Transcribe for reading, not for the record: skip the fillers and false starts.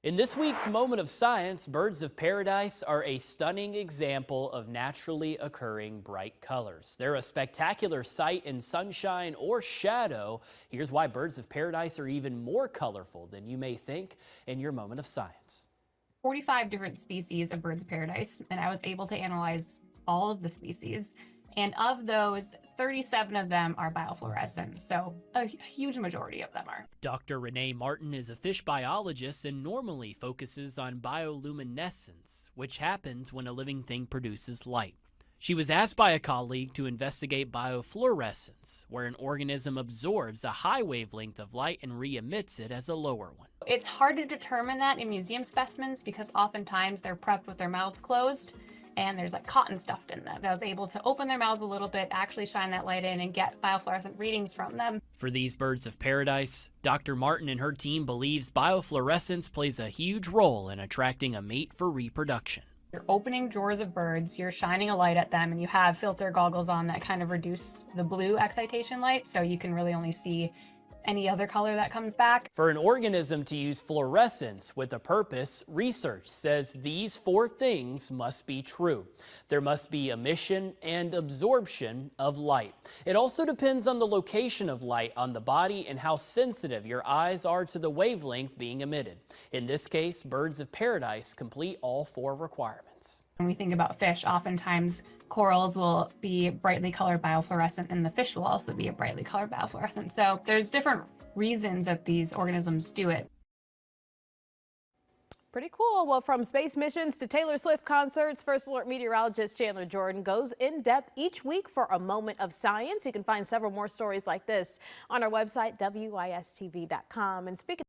In this week's Moment of Science, birds of paradise are a stunning example of naturally occurring bright colors. They're a spectacular sight in sunshine or shadow. Here's why birds of paradise are even more colorful than you may think in your Moment of Science. 45 different species of birds of paradise, and I was able to analyze all of the species. And of those, 37 of them are biofluorescent, so a huge majority of them are. Dr. Renee Martin is a fish biologist and normally focuses on bioluminescence, which happens when a living thing produces light. She was asked by a colleague to investigate biofluorescence, where an organism absorbs a high wavelength of light and re-emits it as a lower one. It's hard to determine that in museum specimens because oftentimes they're prepped with their mouths closed and there's like cotton stuffed in them. I was able to open their mouths a little bit, actually shine that light in and get biofluorescent readings from them. For these birds of paradise, Dr. Martin and her team believes biofluorescence plays a huge role in attracting a mate for reproduction. You're opening drawers of birds, you're shining a light at them, and you have filter goggles on that kind of reduce the blue excitation light, so you can really only see any other color that comes back. For an organism to use fluorescence with a purpose, research says these four things must be true. There must be emission and absorption of light. It also depends on the location of light on the body and how sensitive your eyes are to the wavelength being emitted. In this case, birds of paradise complete all four requirements. When we think about fish, oftentimes corals will be brightly colored biofluorescent and the fish will also be a brightly colored biofluorescent. So there's different reasons that these organisms do it. Pretty cool. Well, from space missions to Taylor Swift concerts, First Alert meteorologist Chandler Jordan goes in depth each week for a moment of science. You can find several more stories like this on our website, WISTV.com. And speaking